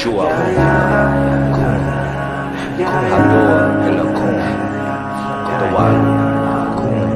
Shua Kun Hador Elakun Tawal Kun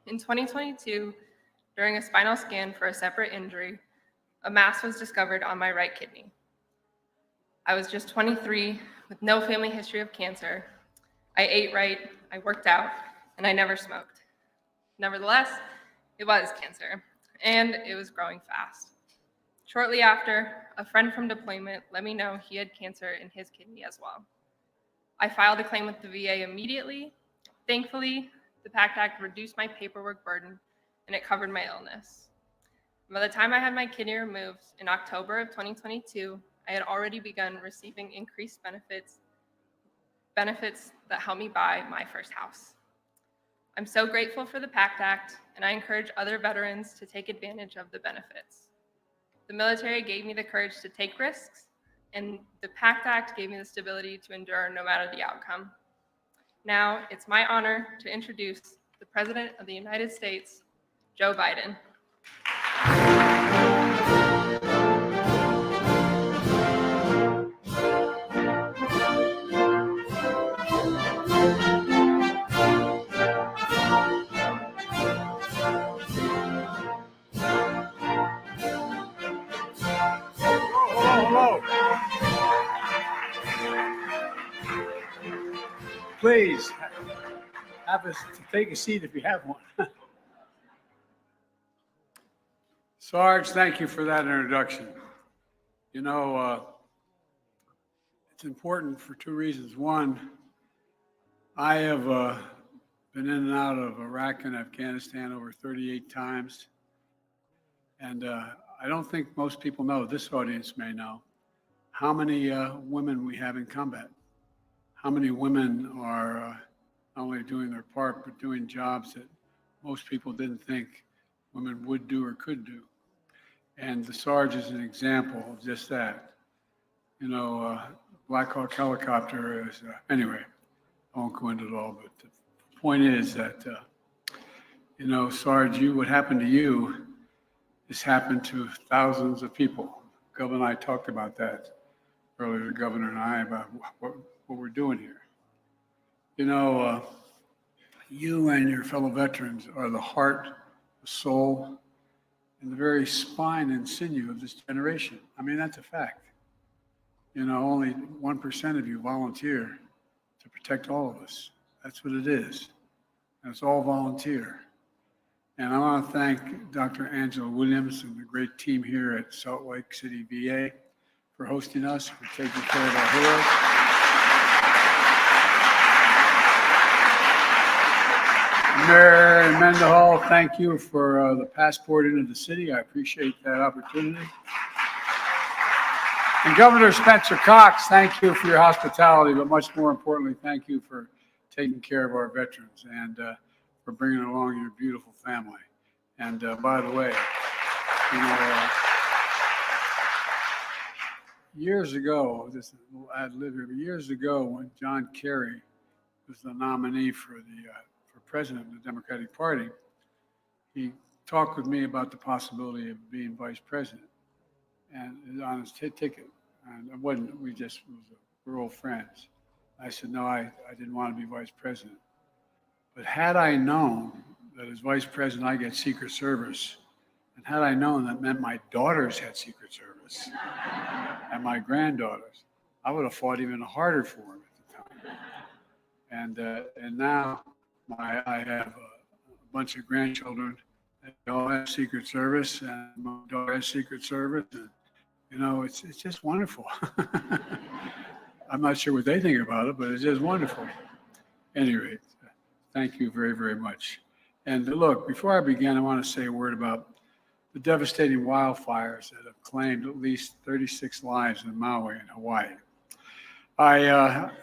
In 2022, during a spinal scan for a separate injury, a mass was discovered on my right kidney. I was just 23 with no family history of cancer. I ate right, I worked out, and I never smoked. Nevertheless, it was cancer, and it was growing fast. Shortly after, a friend from deployment let me know he had cancer in his kidney as well. I filed a claim with the VA immediately. Thankfully, the PACT Act reduced my paperwork burden, and it covered my illness. By the time I had my kidney removed in October of 2022, I had already begun receiving increased benefits that helped me buy my first house. I'm so grateful for the PACT Act, and I encourage other veterans to take advantage of the benefits. The military gave me the courage to take risks, and the PACT Act gave me the stability to endure no matter the outcome. Now, it's my honor to introduce the President of the United States, Joe Biden. Please have us take a seat if you have one. Sarge, thank you for that introduction. You know, it's important for two reasons. One, I have been in and out of Iraq and Afghanistan over 38 times. And I don't think most people know, this audience may know, how many women we have in combat. How many women are not only doing their part, but doing jobs that most people didn't think women would do or could do. And the Sarge is an example of just that. you know, Black Hawk helicopter is, anyway, I won't go into it all, but the point is that, you know, Sarge, what happened to you has happened to thousands of people. Governor and I talked about that earlier, the governor and I, about what we're doing here. You know, you and your fellow veterans are the heart, the soul, and the very spine and sinew of this generation. I mean, that's a fact. You know, only 1% of you volunteer to protect all of us. That's what it is. And it's all volunteer. And I want to thank Dr. Angela Williams and the great team here at Salt Lake City VA for hosting us, for taking care of our heroes. Mayor Mendenhall, thank you for the passport into the city. I appreciate that opportunity. And Governor Spencer Cox, thank you for your hospitality, but much more importantly, thank you for taking care of our veterans and for bringing along your beautiful family. And by the way, you know, years ago, this is a little ad lib here, but years ago when John Kerry was the nominee for president of the Democratic Party, he talked with me about the possibility of being vice president and on his ticket. And it wasn't, we're old friends. I said, no, I didn't want to be vice president. But had I known that as vice president, I get Secret Service, and had I known that meant my daughters had Secret Service and my granddaughters, I would have fought even harder for him at the time. And now I have a bunch of grandchildren that all have Secret Service, and my daughter has Secret Service, and you know, it's just wonderful. I'm not sure what they think about it, but it's just wonderful. Anyway, thank you very, very much. And look, before I begin, I want to say a word about the devastating wildfires that have claimed at least 36 lives in Maui and Hawaii.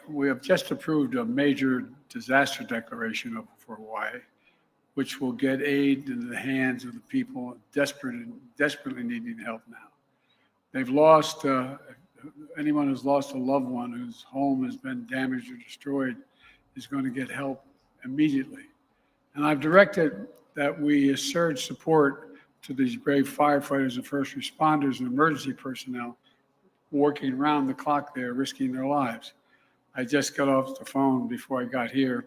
We have just approved a major disaster declaration for Hawaii, which will get aid into the hands of the people desperately needing help now. They've lost, anyone who's lost a loved one whose home has been damaged or destroyed is going to get help immediately. And I've directed that we surge support to these brave firefighters and first responders and emergency personnel working around the clock there, risking their lives. I just got off the phone before I got here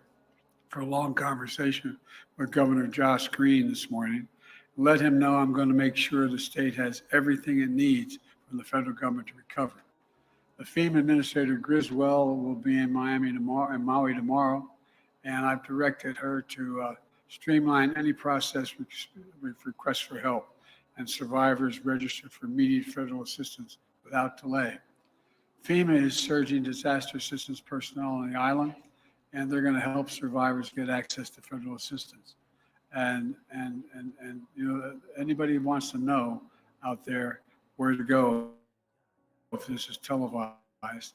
for a long conversation with Governor Josh Green this morning. Let him know I'm going to make sure the state has everything it needs from the federal government to recover. The FEMA Administrator Griswold will be in Maui tomorrow, and I've directed her to streamline any process with requests for help and survivors register for immediate federal assistance without delay. FEMA is surging disaster assistance personnel on the island, and they're going to help survivors get access to federal assistance. And you know, anybody who wants to know out there where to go if this is televised,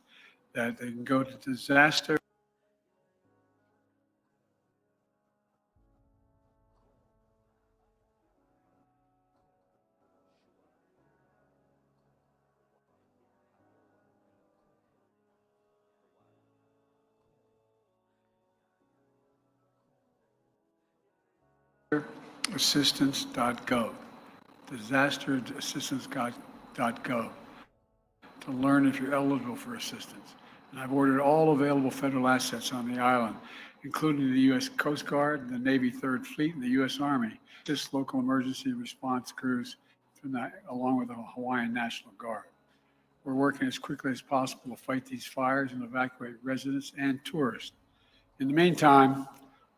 that they can go to disaster. Assistance.gov, disasterassistance.gov, to learn if you're eligible for assistance. And I've ordered all available federal assets on the island, including the U.S. Coast Guard, the Navy 3rd Fleet, and the U.S. Army, just local emergency response crews, along with the Hawaiian National Guard. We're working as quickly as possible to fight these fires and evacuate residents and tourists. In the meantime,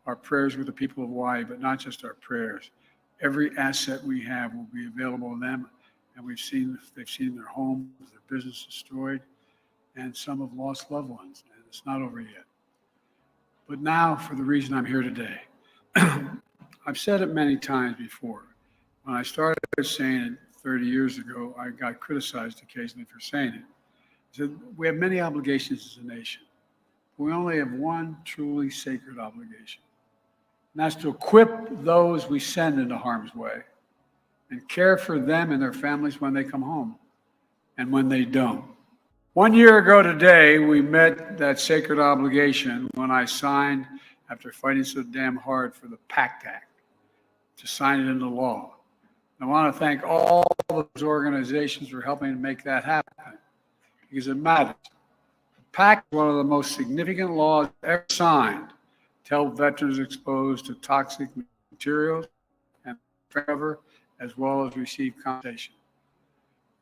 our prayers with the people of Hawaii, but not just our prayers. Every asset we have will be available to them, and they've seen their homes, their business destroyed, and some have lost loved ones, and it's not over yet. But now, for the reason I'm here today. I've said it many times before. When I started saying it 30 years ago, I got criticized occasionally for saying it. I said, we have many obligations as a nation. We only have one truly sacred obligation. And that's to equip those we send into harm's way and care for them and their families when they come home and when they don't. 1 year ago today, we met that sacred obligation when I signed, after fighting so damn hard for the PACT Act, to sign it into law. I want to thank all those organizations for helping to make that happen, because it matters. The PACT is one of the most significant laws ever signed to help veterans exposed to toxic materials and recover, as well as receive compensation.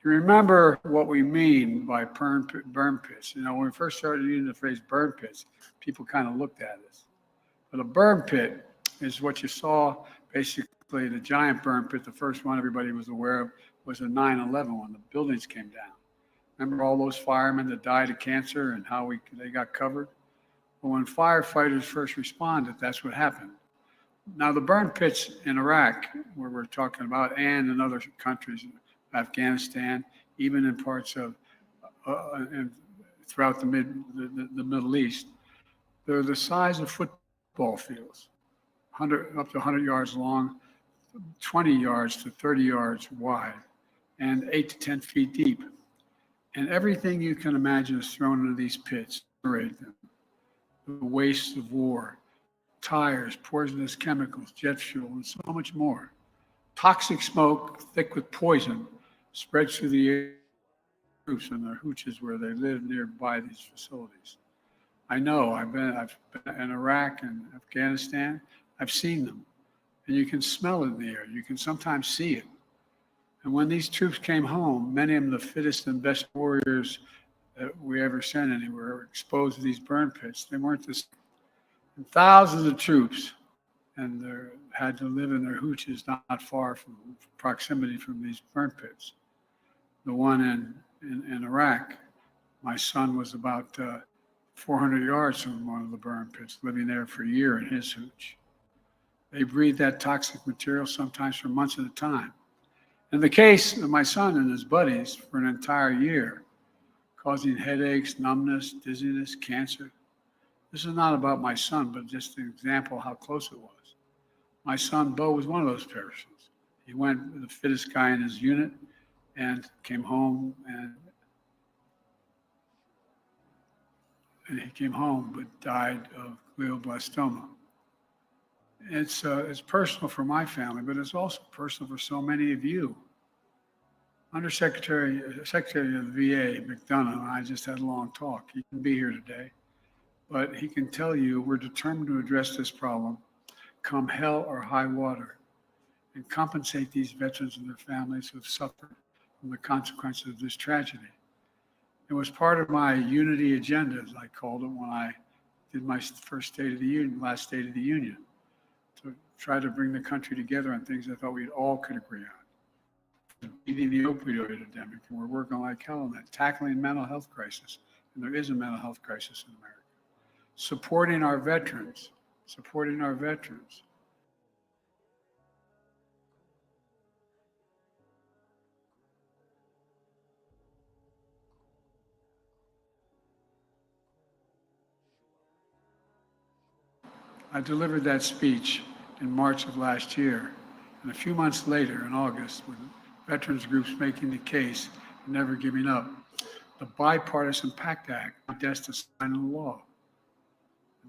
You remember what we mean by burn pits. You know, when we first started using the phrase burn pits, people kind of looked at us. But a burn pit is what you saw, basically the giant burn pit. The first one everybody was aware of was a 9/11 when the buildings came down. Remember all those firemen that died of cancer and how they got covered? Well, when firefighters first responded, that's what happened. Now, the burn pits in Iraq, where we're talking about, and in other countries, Afghanistan, even in parts of and throughout the Middle East, they're the size of football fields, up to 100 yards long, 20 yards to 30 yards wide, and 8 to 10 feet deep. And everything you can imagine is thrown into these pits. The wastes of war, tires, poisonous chemicals, jet fuel, and so much more. Toxic smoke, thick with poison, spreads through the air and their hooches where they live nearby these facilities. I know, I've been in Iraq and Afghanistan. I've seen them. And you can smell it in the air. You can sometimes see it. And when these troops came home, many of them, the fittest and best warriors that we ever sent anywhere, were exposed to these burn pits. They weren't the same. And thousands of troops, and they had to live in their hooches not far from proximity from these burn pits. The one in Iraq, my son was about 400 yards from one of the burn pits, living there for a year in his hooch. They breathe that toxic material sometimes for months at a time. In the case of my son and his buddies, for an entire year, causing headaches, numbness, dizziness, cancer. This is not about my son, but just an example of how close it was. My son, Bo, was one of those persons. He went the fittest guy in his unit and came home and he came home but died of glioblastoma. It's personal for my family, but it's also personal for so many of you. Secretary of the VA, McDonough, and I just had a long talk. He can be here today, but he can tell you we're determined to address this problem, come hell or high water, and compensate these veterans and their families who have suffered from the consequences of this tragedy. It was part of my unity agenda, as I called it, when I did my first State of the Union, last State of the Union, to try to bring the country together on things I thought we all could agree on. Beating the opioid epidemic, and we're working like hell on that, tackling mental health crisis, and there is a mental health crisis in America. Supporting our veterans. I delivered that speech in March of last year, and a few months later, in August, with veterans groups making the case and never giving up, the bipartisan PACT Act passed to sign into law.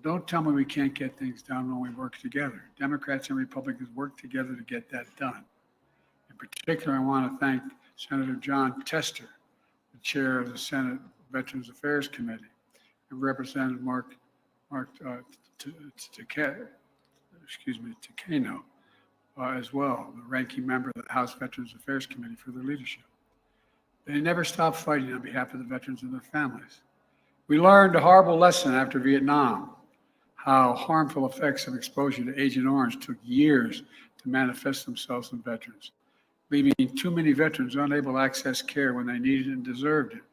Don't tell me we can't get things done when we work together. Democrats and Republicans work together to get that done. In particular, I want to thank Senator John Tester, the chair of the Senate Veterans Affairs Committee, and Representative Mark Takano, as well, the ranking member of the House Veterans Affairs Committee, for their leadership. They never stopped fighting on behalf of the veterans and their families. We learned a horrible lesson after Vietnam, how harmful effects of exposure to Agent Orange took years to manifest themselves in veterans, leaving too many veterans unable to access care when they needed and deserved it.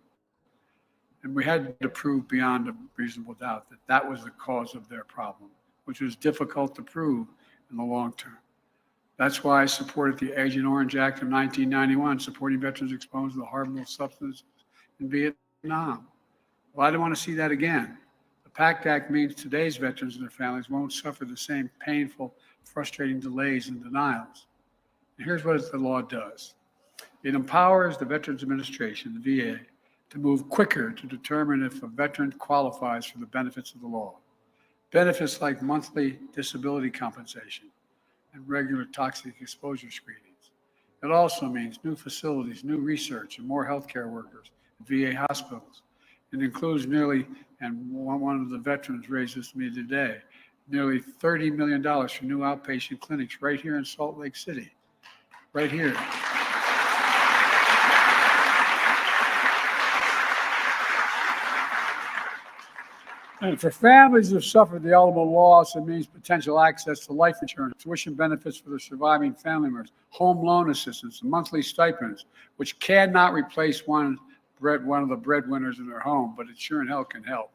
And we had to prove beyond a reasonable doubt that that was the cause of their problem, which was difficult to prove in the long term. That's why I supported the Agent Orange Act of 1991, supporting veterans exposed to the harmful substances in Vietnam. Well, I don't want to see that again. The PACT Act means today's veterans and their families won't suffer the same painful, frustrating delays and denials. And here's what the law does. It empowers the Veterans Administration, the VA, to move quicker to determine if a veteran qualifies for the benefits of the law. Benefits like monthly disability compensation and regular toxic exposure screenings. It also means new facilities, new research, and more healthcare workers at VA hospitals. It includes nearly, and one of the veterans raised this to me today, nearly $30 million for new outpatient clinics right here in Salt Lake City, right here. And for families who've suffered the ultimate loss, it means potential access to life insurance, tuition benefits for their surviving family members, home loan assistance, and monthly stipends, which cannot replace one of the breadwinners in their home, but it sure in hell can help.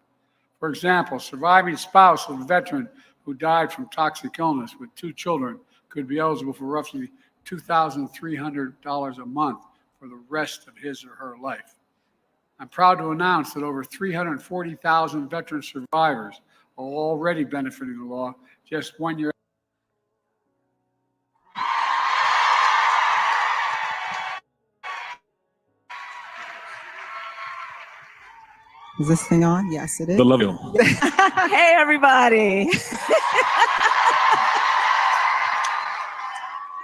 For example, surviving spouse of a veteran who died from toxic illness with 2 children could be eligible for roughly $2,300 a month for the rest of his or her life. I'm proud to announce that over 340,000 veteran survivors are already benefiting the law just 1 year. Is this thing on? Yes, it is. The love you. Hey, everybody.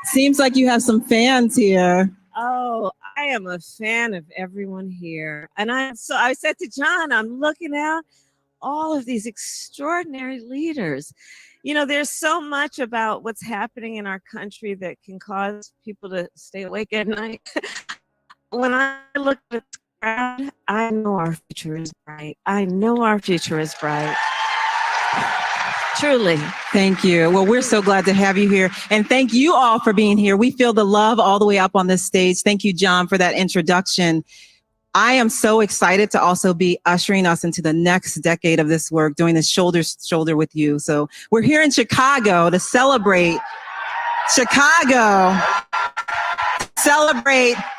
Seems like you have some fans here. Oh, I am a fan of everyone here. And I said to John, I'm looking at all of these extraordinary leaders. You know, there's so much about what's happening in our country that can cause people to stay awake at night. When I look at this crowd, I know our future is bright. I know our future is bright. Truly. Thank you. Well, we're so glad to have you here. And thank you all for being here. We feel the love all the way up on this stage. Thank you, John, for that introduction. I am so excited to also be ushering us into the next decade of this work, doing this shoulder to shoulder with you. So we're here in Chicago to celebrate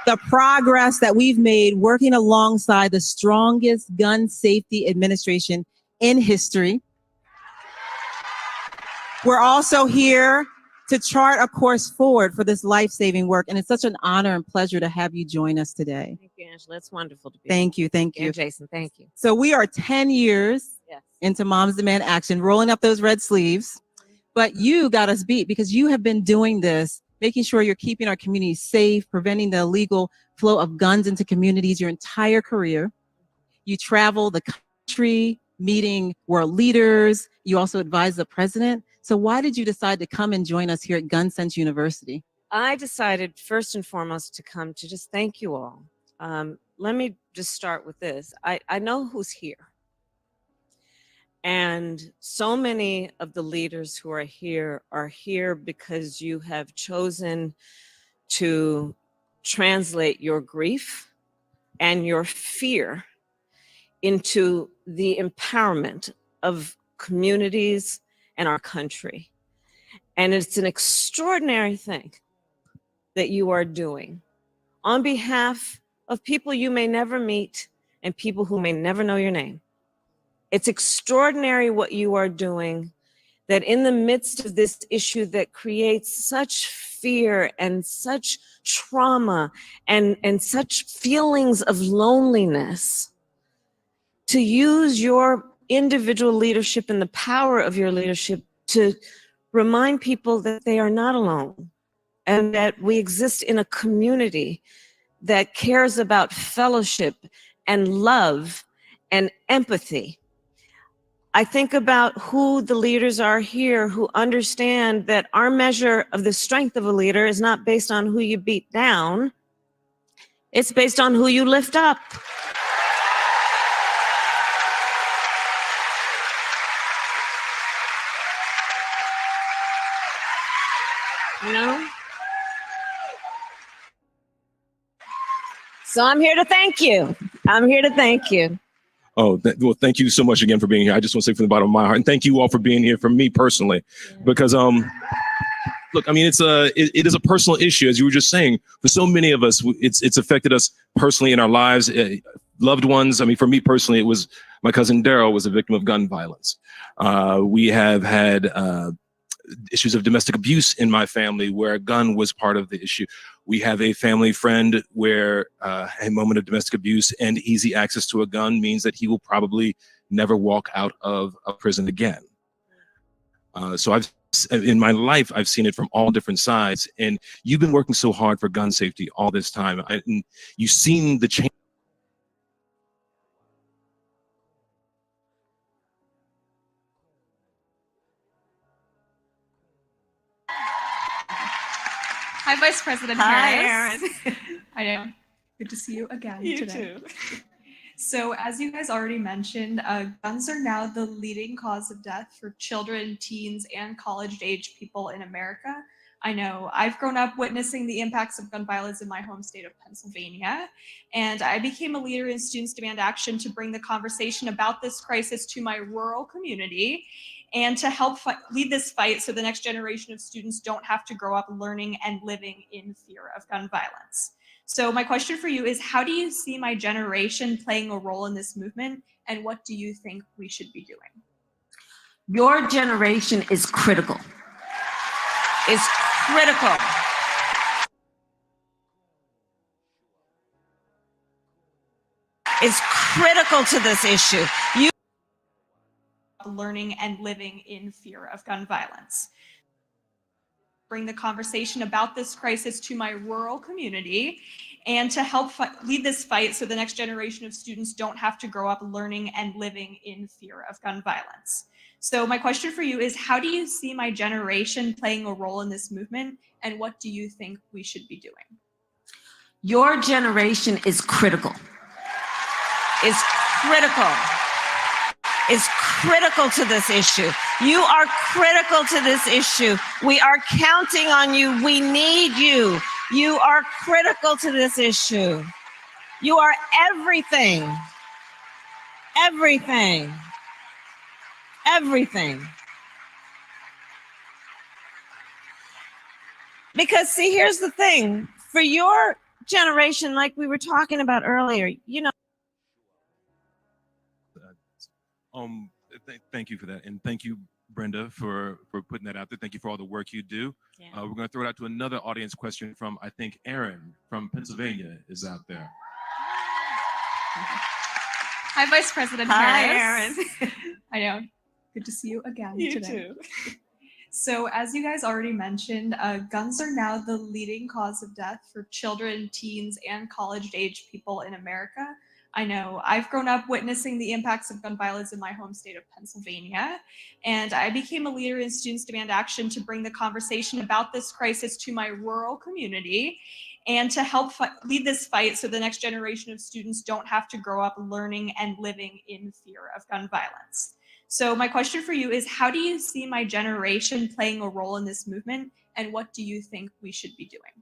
the progress that we've made working alongside the strongest gun safety administration in history. We're also here to chart a course forward for this life-saving work, and it's such an honor and pleasure to have you join us today. Thank you, Angela. It's wonderful to be Thank you, thank you. And Jason, thank you. So we are 10 years into Moms Demand Action, rolling up those red sleeves, but you got us beat because you have been doing this, making sure you're keeping our communities safe, preventing the illegal flow of guns into communities your entire career. You travel the country, meeting world leaders. You also advise the president. So why did you decide to come and join us here at Gun Sense University? I decided first and foremost to come to just thank you all. Let me just start with this. I know who's here. And so many of the leaders who are here because you have chosen to translate your grief and your fear into the empowerment of communities and our country. And it's an extraordinary thing that you are doing on behalf of people you may never meet and people who may never know your name. It's extraordinary what you are doing, that in the midst of this issue that creates such fear and such trauma and such feelings of loneliness, to use your individual leadership and the power of your leadership to remind people that they are not alone and that we exist in a community that cares about fellowship and love and empathy. I think about who the leaders are here who understand that our measure of the strength of a leader is not based on who you beat down, it's based on who you lift up. You know? So I'm here to thank you. I'm here to thank you. Oh, well, thank you so much again for being here. I just want to say from the bottom of my heart, and thank you all for being here for me personally, because look, I mean, it is a personal issue, as you were just saying. For so many of us, it's affected us personally in our lives, loved ones. I mean, for me personally, it was my cousin Daryl was a victim of gun violence. We have had issues of domestic abuse in my family where a gun was part of the issue. We have a family friend where a moment of domestic abuse and easy access to a gun means that he will probably never walk out of a prison again. So in my life, I've seen it from all different sides. And you've been working so hard for gun safety all this time. And you've seen the change. Hi, Vice President Hi, Harris. Erin. I know. Good to see you again You today. too. So, as you guys already mentioned, guns are now the leading cause of death for children, teens, and college-age people in America. I know I've grown up witnessing the impacts of gun violence in my home state of Pennsylvania, and I became a leader in Students Demand Action to bring the conversation about this crisis to my rural community and to help lead this fight so the next generation of students don't have to grow up learning and living in fear of gun violence. So my question for you is, how do you see my generation playing a role in this movement, and what do you think we should be doing? Your generation is critical. It's critical. It's critical to this issue. Learning and living in fear of gun violence. Bring the conversation about this crisis to my rural community and to help lead this fight so the next generation of students don't have to grow up learning and living in fear of gun violence. So my question for you is, how do you see my generation playing a role in this movement, and what do you think we should be doing? Your generation is critical. It's critical. It's critical to this issue. You are critical to this issue. We are counting on you. We need you. You are critical to this issue. You are everything. Everything. Everything. Because see, here's the thing. For your generation, like we were talking about earlier, you know, Thank you for that, and thank you, Brenda, for putting that out there. Thank you for all the work you do. Yeah. We're going to throw it out to another audience question from, I think, Aaron from Pennsylvania is out there. Hi, Vice President Hi, Harris. Erin. I know. Good to see you again You today. too. So, as you guys already mentioned, guns are now the leading cause of death for children, teens, and college-age people in America. I know I've grown up witnessing the impacts of gun violence in my home state of Pennsylvania, and I became a leader in Students Demand Action to bring the conversation about this crisis to my rural community and to help lead this fight so the next generation of students don't have to grow up learning and living in fear of gun violence. So my question for you is, how do you see my generation playing a role in this movement, and what do you think we should be doing?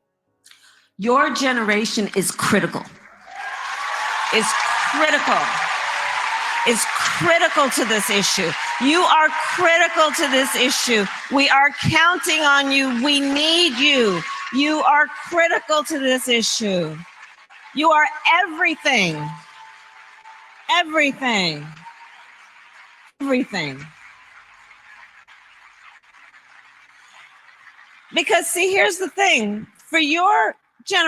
your generation is critical. It's critical. It's critical to this issue. You are critical to this issue. We are counting on you. We need you. You are critical to this issue. You are everything. Everything. Everything. Because see, here's the thing. For your generation,